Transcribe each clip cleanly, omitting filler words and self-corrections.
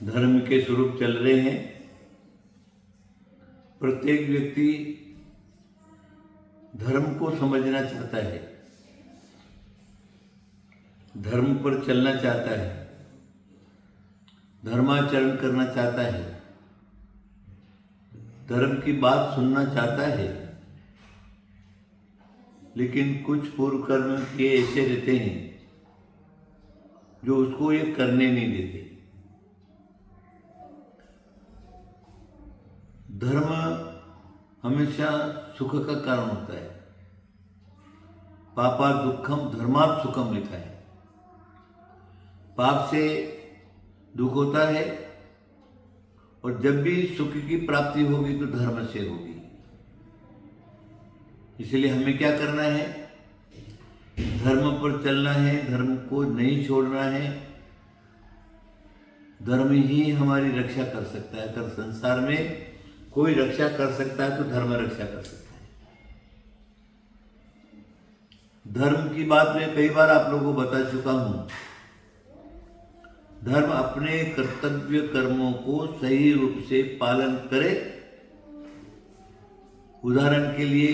धर्म के स्वरूप चल रहे हैं। प्रत्येक व्यक्ति धर्म को समझना चाहता है, धर्म पर चलना चाहता है, धर्माचरण करना चाहता है, धर्म की बात सुनना चाहता है। लेकिन कुछ पूर्व कर्म के ऐसे रहते हैं जो उसको ये करने नहीं देते। धर्म हमेशा सुख का कारण होता है। पापा दुखम धर्मात् सुखम लिखा है। पाप से दुख होता है और जब भी सुख की प्राप्ति होगी तो धर्म से होगी। इसलिए हमें क्या करना है? धर्म पर चलना है, धर्म को नहीं छोड़ना है। धर्म ही हमारी रक्षा कर सकता है। अगर संसार में कोई रक्षा कर सकता है तो धर्म रक्षा कर सकता है। धर्म की बात मैं कई बार आप लोगों को बता चुका हूं। धर्म अपने कर्तव्य कर्मों को सही रूप से पालन करे। उदाहरण के लिए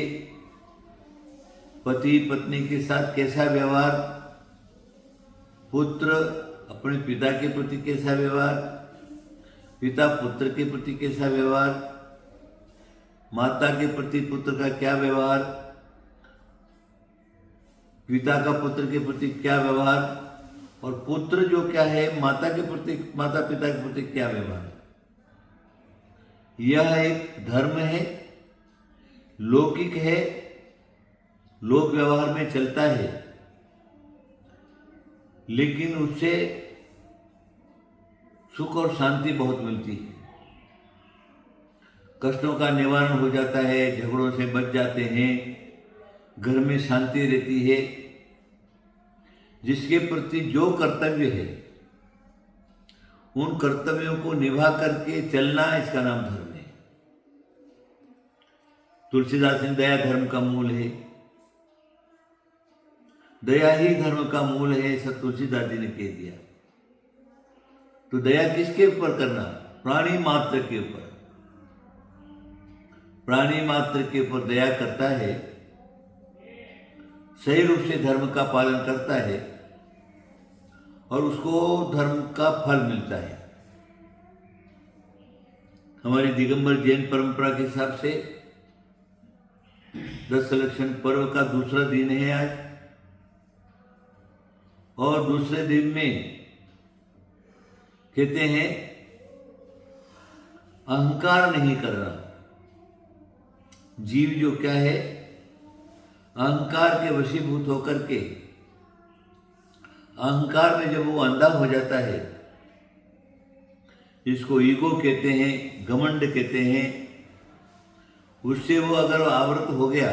पति पत्नी के साथ कैसा व्यवहार, पुत्र अपने पिता के प्रति कैसा व्यवहार, पिता पुत्र के प्रति कैसा व्यवहार, माता के प्रति पुत्र का क्या व्यवहार, पिता का पुत्र के प्रति क्या व्यवहार, और पुत्र जो क्या है माता के प्रति, माता पिता के प्रति क्या व्यवहार। यह एक धर्म है, लौकिक है, लोक व्यवहार में चलता है, लेकिन उससे सुख और शांति बहुत मिलती है। कष्टों का निवारण हो जाता है, झगड़ों से बच जाते हैं, घर में शांति रहती है। जिसके प्रति जो कर्तव्य है उन कर्तव्यों को निभा करके चलना, इसका नाम धर्म है। तुलसीदास ने दया धर्म का मूल है, दया ही धर्म का मूल है, ऐसा तुलसीदास जी ने कह दिया। तो दया किसके ऊपर करना? प्राणी मात्र के ऊपर। प्राणी मात्र के ऊपर दया करता है, सही रूप से धर्म का पालन करता है और उसको धर्म का फल मिलता है। हमारी दिगंबर जैन परंपरा के हिसाब से 10 लक्षण पर्व का दूसरा दिन है आज। और दूसरे दिन में कहते हैं अहंकार नहीं करना। जीव जो क्या है, अहंकार के वशीभूत होकर के, अहंकार में जब वो अंधा हो जाता है, जिसको ईगो कहते हैं, घमंड कहते हैं, उससे वो अगर आवृत हो गया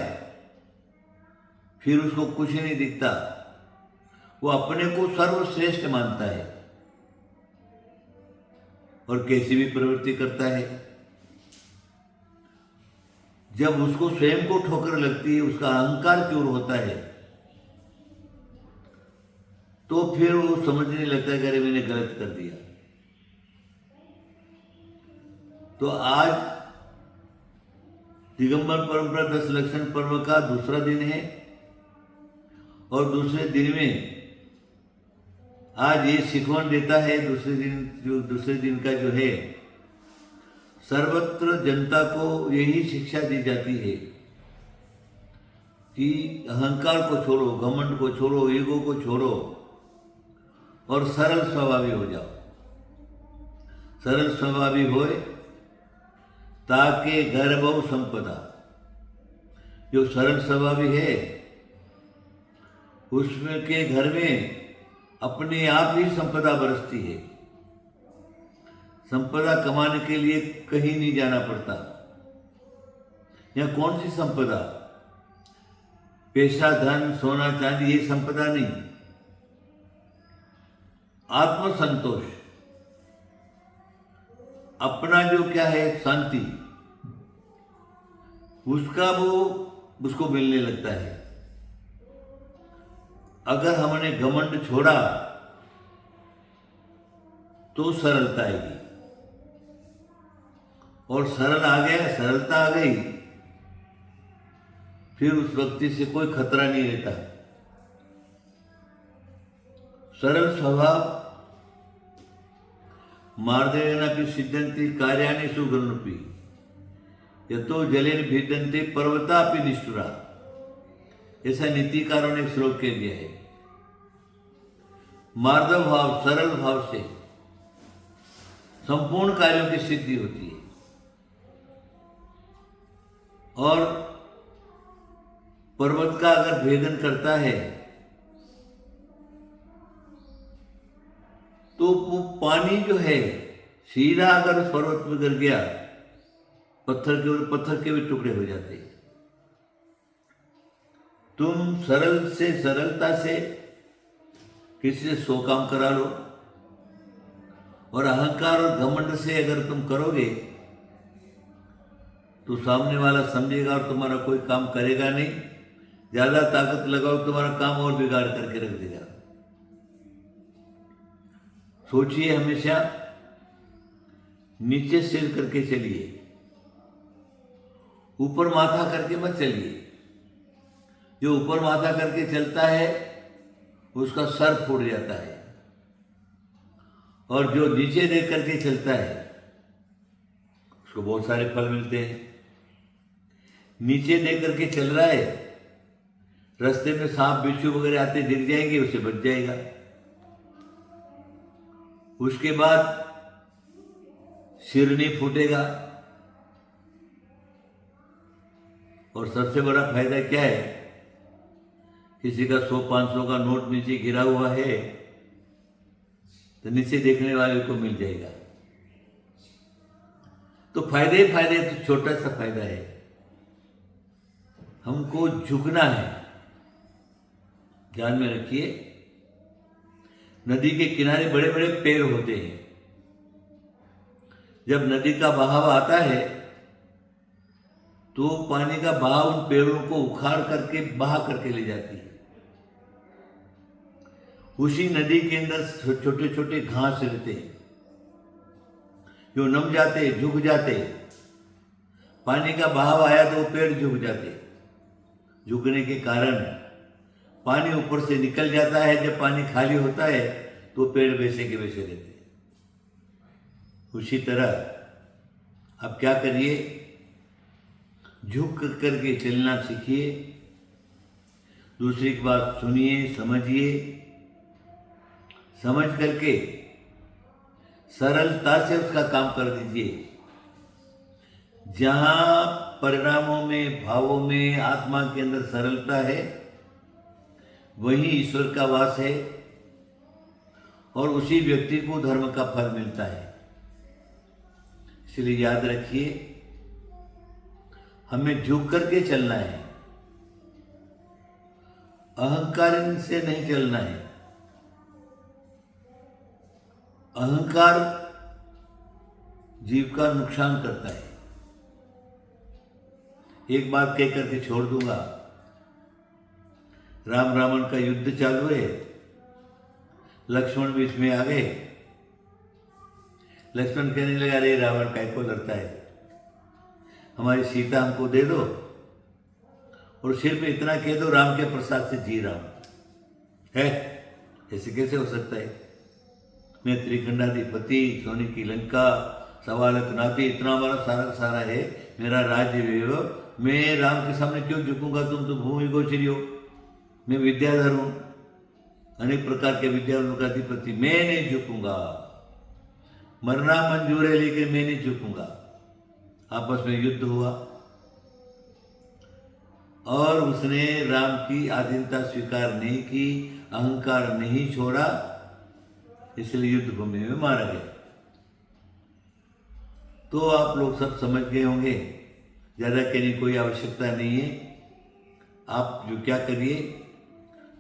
फिर उसको कुछ नहीं दिखता। वो अपने को सर्वश्रेष्ठ मानता है और कैसी भी प्रवृत्ति करता है। जब उसको स्वयं को ठोकर लगती है, उसका अहंकार चूर होता है, तो फिर वो समझने लगता है कि अरे मैंने गलत कर दिया। तो आज दिगंबर परंपरा 10 लक्षण पर्व का दूसरा दिन है और दूसरे दिन में आज ये सिखवन देता है। दूसरे दिन का जो है, सर्वत्र जनता को यही शिक्षा दी जाती है कि अहंकार को छोड़ो, घमंड को छोड़ो, ईगो को छोड़ो और सरल स्वभावी हो जाओ। सरल स्वभावी होए ताके घर बहु संपदा। जो सरल स्वभावी है उसमें के घर में अपने आप ही संपदा बरसती है। संपदा कमाने के लिए कहीं नहीं जाना पड़ता। यह कौन सी संपदा? पैसा, धन, सोना, चांदी, ये संपदा नहीं। आत्मसंतोष, अपना जो क्या है शांति, उसको मिलने लगता है। अगर हमने घमंड छोड़ा तो सरलता आएगी। और सरल आ गया, सरलता आ गई, फिर उस व्यक्ति से कोई खतरा नहीं रहता। सरल स्वभाव मार्देनापि सिद्धन्ति कार्याणि सुगन्नपि यतो जलेन भिद्यन्ते पर्वतापि निष्ठुरा, ऐसा नीतिकारों ने श्लोक कह दिया है। मार्दव भाव, सरल भाव से संपूर्ण कार्यों की सिद्धि होती है। और पर्वत का अगर भेदन करता है तो वो पानी जो है सीधा अगर उस पर्वत में गिर गया, पत्थर के भी टुकड़े हो जाते हैं। तुम सरल से सरलता से किसी से 100 काम करा लो, और अहंकार और घमंड से अगर तुम करोगे तो सामने वाला समझेगा और तुम्हारा कोई काम करेगा नहीं। ज्यादा ताकत लगाओ, तुम्हारा काम और बिगाड़ करके रख देगा। सोचिए, हमेशा नीचे सिर करके चलिए, ऊपर माथा करके मत चलिए। जो ऊपर माथा करके चलता है उसका सर फूट जाता है, और जो नीचे देख करके चलता है उसको बहुत सारे फल मिलते हैं। नीचे देख करके चल रहा है, रास्ते में सांप बिच्छू वगैरह आते दिख जाएंगे, उसे बच जाएगा। उसके बाद सिर नहीं फूटेगा। और सबसे बड़ा फायदा क्या है, किसी का 100-500 का नोट नीचे गिरा हुआ है तो नीचे देखने वाले को मिल जाएगा। तो फायदे ही फायदे, तो छोटा सा फायदा है। हमको झुकना है, ध्यान में रखिए। नदी के किनारे बड़े बड़े पेड़ होते हैं। जब नदी का बहाव आता है तो पानी का बहाव उन पेड़ों को उखाड़ करके बहा करके ले जाती है। उसी नदी के अंदर छोटे छोटे घास रहते हैं जो नम जाते, झुक जाते। पानी का बहाव आया तो वो पेड़ झुक जाते। झुकने के कारण पानी ऊपर से निकल जाता है। जब पानी खाली होता है तो पेड़ वैसे के वैसे रहते हैं। उसी तरह आप क्या करिए, झुक करके चलना सीखिए। दूसरी की बात सुनिए, समझिए, समझ करके सरलता से उसका काम कर दीजिए। जहां परिणामों में, भावों में, आत्मा के अंदर सरलता है, वही ईश्वर का वास है, और उसी व्यक्ति को धर्म का फल मिलता है। इसलिए याद रखिए, हमें झुक करके चलना है, अहंकार से नहीं चलना है। अहंकार जीव का नुकसान करता है। एक बात कह करके छोड़ दूंगा। राम रावण का युद्ध चालू है, लक्ष्मण बीच में आ गए। लक्ष्मण कहने लगा, अरे रावण काय को डरता है, हमारी सीता हमको दे दो, और सिर्फ इतना कह दो, राम के प्रसाद से जी राम है। ऐसे कैसे हो सकता है? मैं त्रिखंडाधिपति, सोने की लंका, सवालक नाती, इतना बड़ा सारा है मेरा राज्य वैभव, मैं राम के सामने क्यों झुकूंगा? तुम तो भूमि गोचरी हो, मैं विद्याधर हूं, अनेक प्रकार के विद्याओं का अधिपति, मैं नहीं झुकूंगा। मरना मंजूर है लेकिन मैं नहीं झुकूंगा। आपस में युद्ध हुआ और उसने राम की आधीनता स्वीकार नहीं की, अहंकार नहीं छोड़ा, इसलिए युद्ध भूमि में मारा गया। तो आप लोग सब समझ गए होंगे, ज्यादा कहने की कोई आवश्यकता नहीं है। आप जो क्या करिए,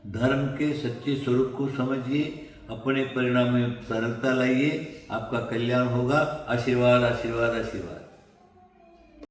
धर्म के सच्चे स्वरूप को समझिए, अपने परिणाम में सरलता लाइए, आपका कल्याण होगा। आशीर्वाद, आशीर्वाद, आशीर्वाद।